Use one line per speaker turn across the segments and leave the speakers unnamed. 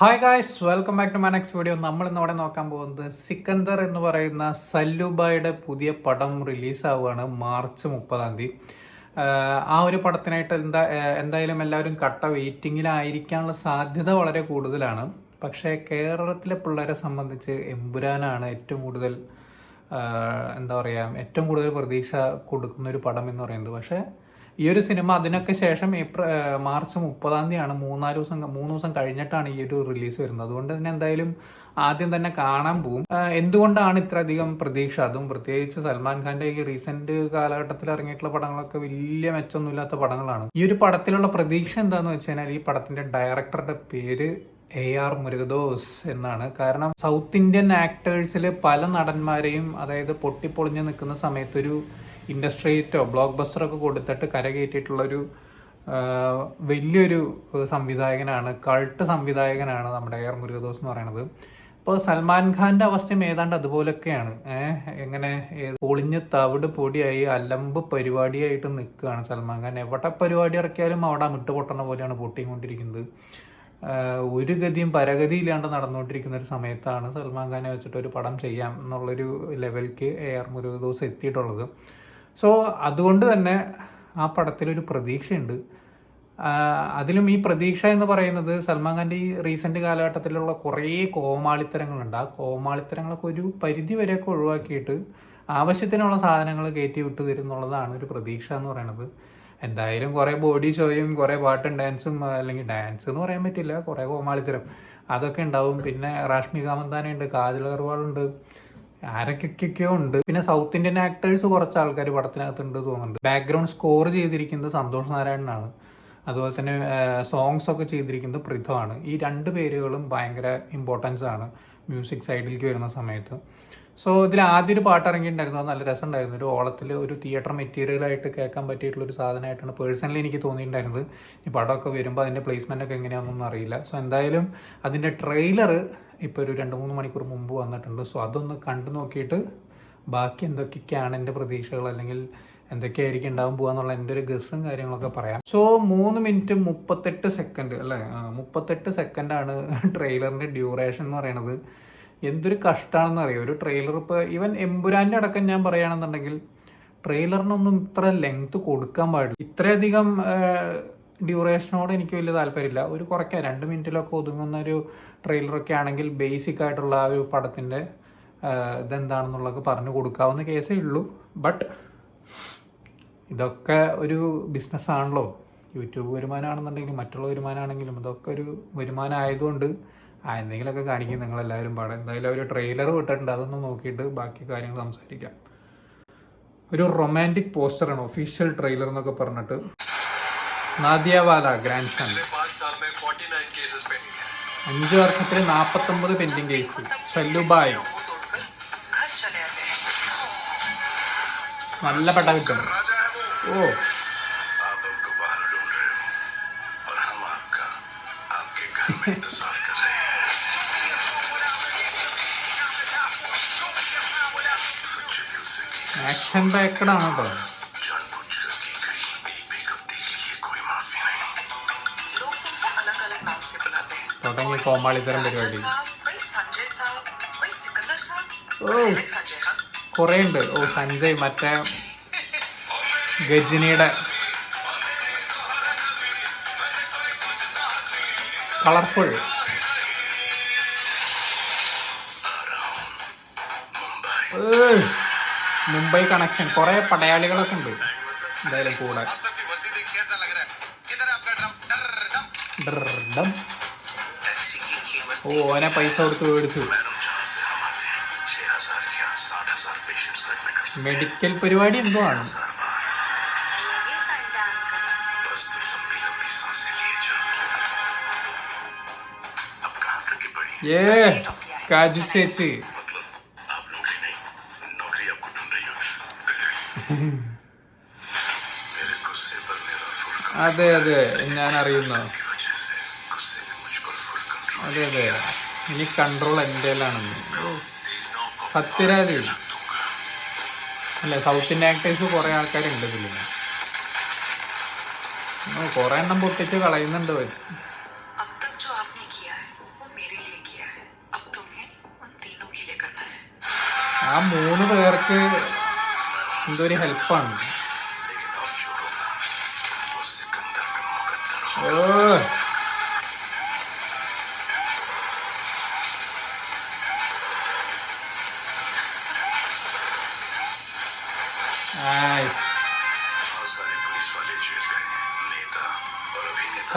Hi guys, welcome back to my next video. നമ്മൾ ഇന്ന് അവിടെ നോക്കാൻ പോകുന്നത് സിക്കന്ദർ എന്ന് പറയുന്ന സല്ലുബായുടെ പുതിയ പടം റിലീസാവുകയാണ് മാർച്ച് 30-ാം തീയതി. ആ ഒരു പടത്തിനായിട്ട് എന്തായാലും എല്ലാവരും കട്ട വെയിറ്റിങ്ങിലായിരിക്കാനുള്ള സാധ്യത വളരെ കൂടുതലാണ്. പക്ഷേ കേരളത്തിലെ പിള്ളേരെ സംബന്ധിച്ച് എമ്പുരാനാണ് ഏറ്റവും കൂടുതൽ എന്താ പറയുക, ഏറ്റവും കൂടുതൽ പ്രതീക്ഷ കൊടുക്കുന്ന ഒരു പടം എന്ന് പറയുന്നത്. പക്ഷേ ഈ ഒരു സിനിമ അതിനൊക്കെ ശേഷം മാർച്ച് 30-ാം തീയതിയാണ്, മൂന്ന് ദിവസം കഴിഞ്ഞിട്ടാണ് ഈ ഒരു റിലീസ് വരുന്നത്. അതുകൊണ്ട് തന്നെ എന്തായാലും ആദ്യം തന്നെ കാണാൻ പോകും. എന്തുകൊണ്ടാണ് ഇത്രയധികം പ്രതീക്ഷ? അതും പ്രത്യേകിച്ച് സൽമാൻ ഖാന്റെ ഈ റീസെന്റ് കാലഘട്ടത്തിൽ ഇറങ്ങിയിട്ടുള്ള പടങ്ങളൊക്കെ വലിയ മെച്ചമൊന്നുമില്ലാത്ത പടങ്ങളാണ്. ഈ ഒരു പടത്തിലുള്ള പ്രതീക്ഷ എന്താന്ന് വെച്ച് കഴിഞ്ഞാൽ, ഈ പടത്തിന്റെ ഡയറക്ടറുടെ പേര് AR മുരുകദോസ് എന്നാണ്. കാരണം സൗത്ത് ഇന്ത്യൻ ആക്ടേഴ്സിൽ പല നടന്മാരെയും, അതായത് പൊട്ടിപ്പൊളിഞ്ഞ് നിൽക്കുന്ന സമയത്തൊരു ഇൻഡസ്ട്രി ഹിറ്റോ ബ്ലോക്ക് ബസ്റ്ററൊക്കെ കൊടുത്തിട്ട് കരകയറ്റിയിട്ടുള്ളൊരു വലിയൊരു സംവിധായകനാണ്, കൾട്ട് സംവിധായകനാണ് നമ്മുടെ AR മുരുകദോസ് എന്ന് പറയുന്നത്. ഇപ്പോൾ സൽമാൻ ഖാന്റെ അവസ്ഥയും ഏതാണ്ട് അതുപോലൊക്കെയാണ്. എങ്ങനെ പൊളിഞ്ഞ് തവിട് പൊടിയായി അലമ്പ് പരിപാടിയായിട്ട് നിൽക്കുകയാണ് സൽമാൻ ഖാൻ. എവിടെ പരിപാടി ഇറക്കിയാലും അവിടെ മിട്ട് പൊട്ടണ പോലെയാണ് പൊട്ടിക്കൊണ്ടിരിക്കുന്നത്. ഒരു ഗതിയും പരഗതിയില്ലാണ്ട് നടന്നുകൊണ്ടിരിക്കുന്ന ഒരു സമയത്താണ് സൽമാൻ ഖാനെ വെച്ചിട്ട് ഒരു പടം ചെയ്യാം എന്നുള്ളൊരു ലെവലിലേക്ക് AR മുരുകദോസ് എത്തിയിട്ടുള്ളത്. സോ അതുകൊണ്ട് തന്നെ ആ പടത്തിലൊരു പ്രതീക്ഷയുണ്ട്. അതിലും ഈ പ്രതീക്ഷ എന്ന് പറയുന്നത് സൽമാൻ ഖാൻ്റെ ഈ റീസെന്റ് കാലഘട്ടത്തിലുള്ള കുറേ കോമാളിത്തരങ്ങളുണ്ട്. ആ കോമാളിത്തരങ്ങളൊക്കെ ഒരു പരിധി വരെയൊക്കെ ഒഴിവാക്കിയിട്ട് ആവശ്യത്തിനുള്ള സാധനങ്ങൾ കയറ്റി വിട്ടു തരും എന്നുള്ളതാണ് ഒരു പ്രതീക്ഷ എന്ന് പറയുന്നത്. എന്തായാലും കുറേ ബോഡി ഷോയും കുറേ പാട്ടും ഡാൻസും, അല്ലെങ്കിൽ ഡാൻസ് എന്ന് പറയാൻ പറ്റില്ല, കുറേ കോമാളിത്തരം അതൊക്കെ ഉണ്ടാവും. പിന്നെ റാഷ്മിക മന്ദാനയുണ്ട്, കാജൽ അഗർവാളുണ്ട്, ആരൊക്കെയൊക്കെയോ ഉണ്ട്. പിന്നെ സൗത്ത് ഇന്ത്യൻ ആക്ടേഴ്സ് കുറച്ച് ആൾക്കാർ പടത്തിനകത്ത് ഉണ്ട് തോന്നുന്നുണ്ട്. ബാക്ക്ഗ്രൗണ്ട് സ്കോർ ചെയ്തിരിക്കുന്നത് സന്തോഷ് നാരായണനാണ്. അതുപോലെ തന്നെ സോങ്സ് ഒക്കെ ചെയ്തിരിക്കുന്നത് പൃഥ്വാണ്. ഈ രണ്ട് പേരുകളും ഭയങ്കര ഇമ്പോർട്ടൻസ് ആണ് മ്യൂസിക് സൈഡിലേക്ക് വരുന്ന സമയത്ത്. സോ ഇതിൽ ആദ്യം ഒരു പാട്ട് ഇറങ്ങിയിട്ടുണ്ടായിരുന്നു, അത് നല്ല രസമുണ്ടായിരുന്നു. ഒരു ഓളത്തിൽ ഒരു തിയേറ്റർ മെറ്റീരിയലായിട്ട് കേൾക്കാൻ പറ്റിയിട്ടുള്ള ഒരു സാധനമായിട്ടാണ് പേഴ്സണലി എനിക്ക് തോന്നിയിട്ടുണ്ടായിരുന്നത്. ഈ പടമൊക്കെ വരുമ്പോൾ അതിൻ്റെ പ്ലേസ്മെൻ്റ് ഒക്കെ എങ്ങനെയാണെന്നൊന്നും അറിയില്ല. സോ എന്തായാലും അതിൻ്റെ ട്രെയിലർ ഇപ്പോൾ ഒരു 2-3 മണിക്കൂർ മുമ്പ് വന്നിട്ടുണ്ട്. സോ അതൊന്ന് കണ്ടു നോക്കിയിട്ട് ബാക്കി എന്തൊക്കെയാണ് എൻ്റെ പ്രതീക്ഷകൾ, അല്ലെങ്കിൽ എന്തൊക്കെയായിരിക്കും ഉണ്ടാവാൻ പോകാന്നുള്ള എൻ്റെ ഒരു ഗസ്സും കാര്യങ്ങളൊക്കെ പറയാം. സോ 3 മിനിറ്റ് 38 സെക്കൻഡ് അല്ലേ, 38 സെക്കൻഡാണ് ട്രെയിലറിൻ്റെ ഡ്യൂറേഷൻ എന്ന് പറയുന്നത്. എന്തൊരു കഷ്ടമാണെന്ന് അറിയാം ഒരു ട്രെയിലർ. ഇപ്പോൾ ഈവൻ എമ്പുരാൻ്റെ അടക്കം ഞാൻ പറയുകയാണെന്നുണ്ടെങ്കിൽ ട്രെയിലറിനൊന്നും ഇത്ര ലെങ്ത് കൊടുക്കാൻ പാടില്ല. ഇത്രയധികം ഡ്യൂറേഷനോട് എനിക്ക് വലിയ താല്പര്യമില്ല. ഒരു കുറയ്ക്കാം, 2 മിനിറ്റിലൊക്കെ ഒതുങ്ങുന്ന ഒരു ട്രെയിലറൊക്കെ ആണെങ്കിൽ ബേസിക് ആയിട്ടുള്ള ആ ഒരു പടത്തിൻ്റെ ഇതെന്താണെന്നുള്ളത് പറഞ്ഞു കൊടുക്കാവുന്ന കേസേ ഉള്ളൂ. ബട്ട് ഇതൊക്കെ ഒരു ബിസിനസ്സാണല്ലോ. യൂട്യൂബ് വരുമാനമാണെന്നുണ്ടെങ്കിലും മറ്റുള്ള വരുമാനമാണെങ്കിലും ഇതൊക്കെ ഒരു വരുമാനം ആയതുകൊണ്ട് എന്തെങ്കിലുമൊക്കെ കാണിക്കും നിങ്ങളെല്ലാവരും പാടെ. എന്തായാലും ഒരു ട്രെയിലർ വിട്ടിട്ടുണ്ട്, അതൊന്ന് നോക്കിയിട്ട് ബാക്കി കാര്യങ്ങൾ സംസാരിക്കാം. ഒരു റൊമാൻറ്റിക് പോസ്റ്ററാണ്, ഒഫീഷ്യൽ ട്രെയിലർ എന്നൊക്കെ പറഞ്ഞിട്ട്. നാദിയാവാല ഗ്രാൻഡ് സൺ, 5 വർഷത്തിൽ 49 പെൻഡിങ് കേസ്. സല്ലുബായ് നല്ല പട കിട്ടും. ഓ ആക്ഷൻ പാക്കഡാണ് കേട്ടോ. തുടങ്ങി കോമാളിത്തരം പരിപാടി. ഓ കുറേ ഉണ്ട്. ഓ സഞ്ജയ്, മറ്റേ ഗജിനിയുടെ കളർഫുൾ. മുംബൈ കണക്ഷൻ, കുറെ പടയാളികളൊക്കെ ഉണ്ട് എന്തായാലും കൂടെ. ഓ ഓനെ പൈസ കൊടുത്ത് മേടിച്ചു. മെഡിക്കൽ പരിപാടി എന്തോ ആണ്. കാജു ചേച്ചി. അതെ അതെ, ഞാൻ അറിയുന്ന. അതെ അതെ, ഇനി കൺട്രോൾ എന്റേലാണെന്ന്. സത്യരാജ് അല്ലേ, സൗത്ത് ഇന്ത്യൻ ആക്ടേഴ്സ് കുറെ ആൾക്കാരുണ്ട് ഇതിൽ. കുറെ എണ്ണം പൊട്ടിച്ച് കളയുന്നുണ്ട്. ആ 3 പേർക്ക് എന്തോ ഒരു ഹെൽപ്പാണ്. ഓ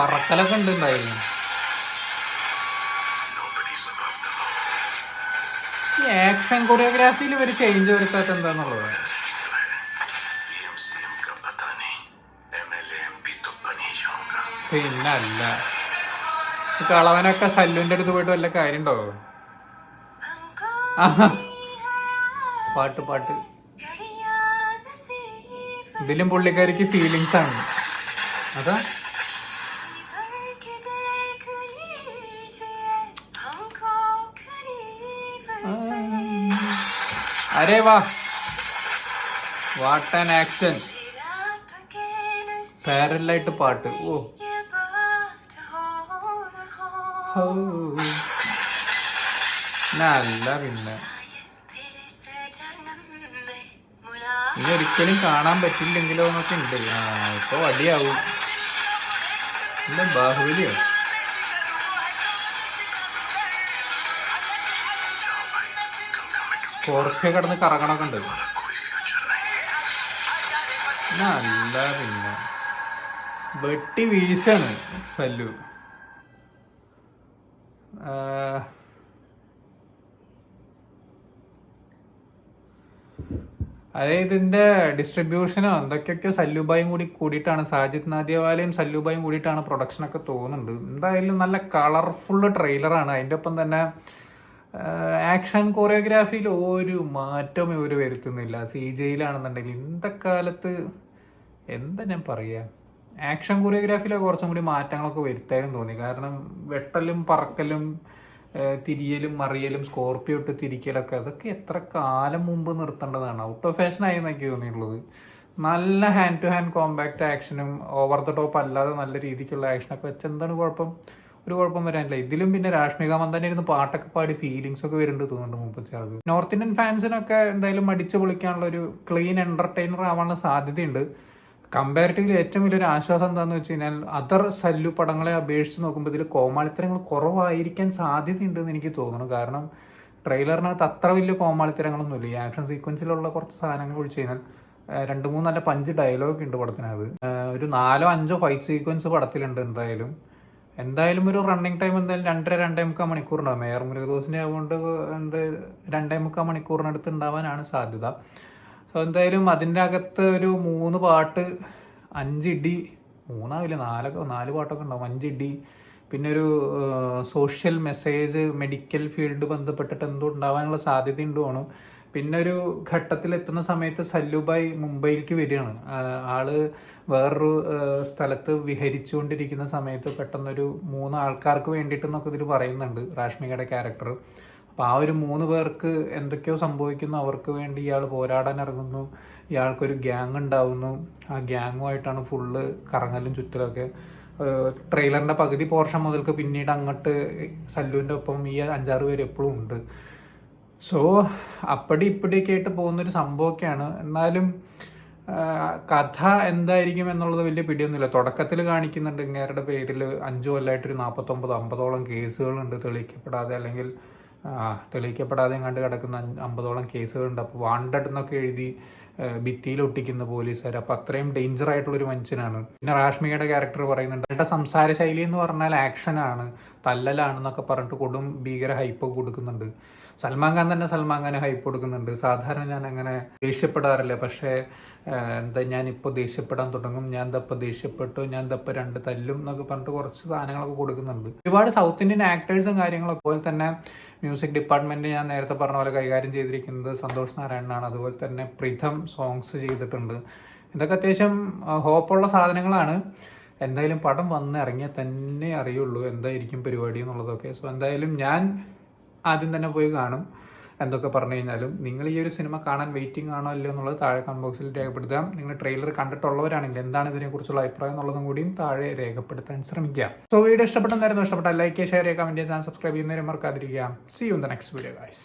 പറക്കലൊക്കെ ഉണ്ട് എന്തായാലും. ഈ ആക്ഷൻ കൊറിയോഗ്രാഫിയിൽ ഒരു ചേഞ്ച് വരുത്താത്ത എന്താന്നുള്ളത്. പിന്നല്ല കളവനൊക്കെ സല്ലുവിന്റെ അടുത്ത് പോയിട്ട് വല്ല കാര്യം ഉണ്ടോ? പാട്ട് പാട്ട് ഇതിലും പുള്ളിക്കാരിക്ക് ഫീലിങ്സ് ആണ്. അതാ അരേ വാ, വാട്ട് ആൻ ആക്ഷൻ. പാരലായിട്ട് പാട്ട്. ഓ നല്ല പിന്നെ ഇനി ഒരിക്കലും കാണാൻ പറ്റില്ലെങ്കിലോ എന്നൊക്കെ ഉണ്ട്. ഇപ്പൊ വടിയാവും. എന്താ ബാഹുബലിയോ? സ്കോർപ്പിയോ കിടന്ന് കറങ്ങണൊക്കെ ഉണ്ട്. നല്ല പിന്നെ വെട്ടി വീശാണ് സല്ലു. അതായത് ഇതിന്റെ ഡിസ്ട്രിബ്യൂഷനോ എന്തൊക്കെയൊക്കെ സല്ലുബായും കൂടിയിട്ടാണ്, സാജിദ് നാദിയവാലയും സല്ലുബായും കൂടിയിട്ടാണ് പ്രൊഡക്ഷനൊക്കെ തോന്നുന്നുണ്ട്. എന്തായാലും നല്ല കളർഫുള്ള് ട്രെയിലറാണ്. അതിൻ്റെ ഒപ്പം തന്നെ ആക്ഷൻ കൊറിയോഗ്രാഫിയിൽ ഒരു മാറ്റവും ഇവർ വരുത്തുന്നില്ല. CGയിലാണെന്നുണ്ടെങ്കിൽ ഇന്നത്തെ കാലത്ത് എന്താ ഞാൻ പറയുക, ആക്ഷൻ കൊറിയോഗ്രാഫിയിലൊക്കെ കുറച്ചും കൂടി മാറ്റങ്ങളൊക്കെ വരുത്താനും തോന്നി. കാരണം വെട്ടലും പറക്കലും തിരിയലും മറിയലും സ്കോർപ്പിയോ ഇട്ട് തിരിക്കലൊക്കെ അതൊക്കെ എത്ര കാലം മുമ്പ് നിർത്തേണ്ടതാണ്. ഔട്ട് ഓഫ് ഫാഷൻ ആയി എന്നൊക്കെ തോന്നിയിട്ടുള്ളത്. നല്ല ഹാൻഡ് ടു ഹാൻഡ് കോമ്പാക്ട് ആക്ഷനും ഓവർ ദ ടോപ്പ് അല്ലാതെ നല്ല രീതിക്കുള്ള ആക്ഷനൊക്കെ വെച്ച് എന്താണ് കുഴപ്പം? ഒരു കുഴപ്പം വരാനില്ല. ഇതിലും പിന്നെ രാഷ്മിക മന്ദാന ഇരുന്ന് പാട്ടൊക്കെ പാടി ഫീലിങ്സ് ഒക്കെ വരുന്നുണ്ട് തോന്നുന്നുണ്ട് മുപ്പത്തിയാൾക്ക്. നോർത്ത് ഇന്ത്യൻ ഫാൻസിനൊക്കെ എന്തായാലും അടിച്ചു പൊളിക്കാനുള്ള ഒരു ക്ലീൻ എന്റർടൈനർ ആവാനുള്ള സാധ്യതയുണ്ട്. കമ്പാരിറ്റീവ്ലി ഏറ്റവും വലിയൊരു ആശ്വാസം എന്താണെന്ന് വെച്ച് കഴിഞ്ഞാൽ അതർ സല്ലു പടങ്ങളെ അപേക്ഷിച്ച് നോക്കുമ്പോൾ ഇതിൽ കോമാളിത്തരങ്ങൾ കുറവായിരിക്കാൻ സാധ്യതയുണ്ടെന്ന് എനിക്ക് തോന്നുന്നു. കാരണം ട്രെയിലറിനകത്ത് അത്ര വലിയ കോമാളിത്തരങ്ങളൊന്നുമില്ല. ഈ ആക്ഷൻ സീക്വൻസിലുള്ള കുറച്ച് സാധനങ്ങൾ ഒഴിച്ച് കഴിഞ്ഞാൽ 2-3 നല്ല പഞ്ച് ഡയലോഗ് ഉണ്ട് പടത്തിനകത്ത്. ഒരു 4-5 ഫൈറ്റ് സീക്വൻസ് പടത്തിലുണ്ട്. എന്തായാലും ഒരു റണ്ണിങ് ടൈം എന്തായാലും 2.5-2.25 മണിക്കൂറുണ്ടാവും. മേയർ മുരുകദോസിന്റെ ആയതുകൊണ്ട് 2.25 മണിക്കൂറിനടുത്ത് ഉണ്ടാവാനാണ് സാധ്യത. സോ എന്തായാലും അതിൻ്റെ അകത്ത് ഒരു 3 പാട്ട്, 5 ഇടി, 3 4 പാട്ടൊക്കെ ഉണ്ടാവും, 5 ഇടി, പിന്നെ ഒരു സോഷ്യൽ മെസ്സേജ് മെഡിക്കൽ ഫീൽഡ് ബന്ധപ്പെട്ടിട്ട് എന്തോ ഉണ്ടാവാനുള്ള സാധ്യത ഉണ്ടോണ്. പിന്നെ ഒരു ഘട്ടത്തിലെത്തുന്ന സമയത്ത് സല്ലുബായ് മുംബൈയിലേക്ക് വരികയാണ്. ആള് വേറൊരു സ്ഥലത്ത് വിഹരിച്ചുകൊണ്ടിരിക്കുന്ന സമയത്ത് പെട്ടെന്നൊരു 3 ആൾക്കാർക്ക് വേണ്ടിയിട്ടെന്നൊക്കെ ഇതിൽ പറയുന്നുണ്ട് രാഷ്മികയുടെ ക്യാരക്ടർ. അപ്പോൾ ആ ഒരു 3 പേർക്ക് എന്തൊക്കെയോ സംഭവിക്കുന്നു, അവർക്ക് വേണ്ടി ഇയാൾ പോരാടാൻ ഇറങ്ങുന്നു. ഇയാൾക്കൊരു ഗ്യാങ് ഉണ്ടാവുന്നു. ആ ഗ്യാങ്ങുമായിട്ടാണ് ഫുള്ള് കറങ്ങലും ചുറ്റലൊക്കെ. ട്രെയിലറിൻ്റെ പകുതി പോർഷൻ മുതൽക്ക് പിന്നീട് അങ്ങോട്ട് സല്ലുവിൻ്റെ ഒപ്പം ഈ 5-6 പേര് എപ്പോഴും ഉണ്ട്. സോ അപ്പടി ഇപ്പടിയൊക്കെ ആയിട്ട് പോകുന്നൊരു സംഭവമൊക്കെയാണ്. എന്നാലും കഥ എന്തായിരിക്കും എന്നുള്ളത് വലിയ പിടിയൊന്നുമില്ല. തുടക്കത്തിൽ കാണിക്കുന്നുണ്ട് ഇങ്ങേരുടെ പേരിൽ 5 കൊല്ലമായിട്ടൊരു 49-50ഓളം കേസുകളുണ്ട് തെളിയിക്കപ്പെടാതെ, അല്ലെങ്കിൽ തെളിയിക്കപ്പെടാതെ കണ്ട് കിടക്കുന്ന 50ഓളം കേസുകളുണ്ട്. അപ്പോൾ വാണ്ടഡ് എന്നൊക്കെ എഴുതി ഭിത്തിയിൽ ഒട്ടിക്കുന്ന പോലീസുകാർ. അപ്പം അത്രയും ഡേഞ്ചർ ആയിട്ടുള്ളൊരു മനുഷ്യനാണ്. പിന്നെ രാഷ്മികയുടെ ക്യാരക്ടർ പറയുന്നുണ്ട് അവരുടെ സംസാര ശൈലി എന്ന് പറഞ്ഞാൽ ആക്ഷനാണ്, തല്ലലാണെന്നൊക്കെ പറഞ്ഞിട്ട് കൊടും ഭീകര ഹൈപ്പ് കൊടുക്കുന്നുണ്ട്. സൽമാൻ ഖാൻ തന്നെ സൽമാൻ ഖാന് ഹൈപ്പ് കൊടുക്കുന്നുണ്ട്. സാധാരണ ഞാൻ അങ്ങനെ ദേഷ്യപ്പെടാറില്ല, പക്ഷേ ഞാനിപ്പോൾ ദേഷ്യപ്പെടാൻ തുടങ്ങും, ഞാൻ ദപ്പോൾ ദേഷ്യപ്പെട്ടു, ഞാൻ ദപ്പോൾ 2 തല്ലും എന്നൊക്കെ പറഞ്ഞിട്ട് കുറച്ച് സാധനങ്ങളൊക്കെ കൊടുക്കുന്നുണ്ട്. ഒരുപാട് സൗത്ത് ഇന്ത്യൻ ആക്ടേഴ്സും കാര്യങ്ങളൊക്കെ. അതുപോലെ തന്നെ മ്യൂസിക് ഡിപ്പാർട്ട്മെന്റ് ഞാൻ നേരത്തെ പറഞ്ഞ പോലെ കൈകാര്യം ചെയ്തിരിക്കുന്നത് സന്തോഷ് നാരായണനാണ്. അതുപോലെ തന്നെ പ്രിഥം സോങ്സ് ചെയ്തിട്ടുണ്ട്. ഇതൊക്കെ അത്യാവശ്യം ഹോപ്പുള്ള സാധനങ്ങളാണ്. എന്തായാലും പടം വന്ന് ഇറങ്ങിയാൽ തന്നെ അറിയുള്ളൂ എന്തായിരിക്കും പരിപാടി എന്നുള്ളതൊക്കെ. സോ എന്തായാലും ഞാൻ ആദ്യം തന്നെ പോയി കാണും. എന്തൊക്കെ പറഞ്ഞു കഴിഞ്ഞാലും നിങ്ങൾ ഈ ഒരു സിനിമ കാണാൻ വെയിറ്റിംഗ് ആണോ അല്ലയോ എന്നുള്ളത് താഴെ കമന്റ് ബോക്സിൽ രേഖപ്പെടുത്താം. നിങ്ങൾ ട്രെയിലർ കണ്ടിട്ടുള്ളവരാണെങ്കിൽ എന്താണ് ഇതിനെക്കുറിച്ചുള്ള അഭിപ്രായം എന്നുള്ളതും കൂടിയും താഴെ രേഖപ്പെടുത്താൻ ശ്രമിക്കാം. സോ വീഡിയോ ഇഷ്ടപ്പെട്ടെന്നായിരുന്നു. ഇഷ്ടപ്പെട്ട ലൈക്ക്, ഷെയർ ചെയ്യുക, കമന്റ് ചെയ്യുക, സബ്സ്ക്രൈബ് ചെയ്യുന്നവരെ മറക്കാതിരിക്കുക. See you in the next video guys.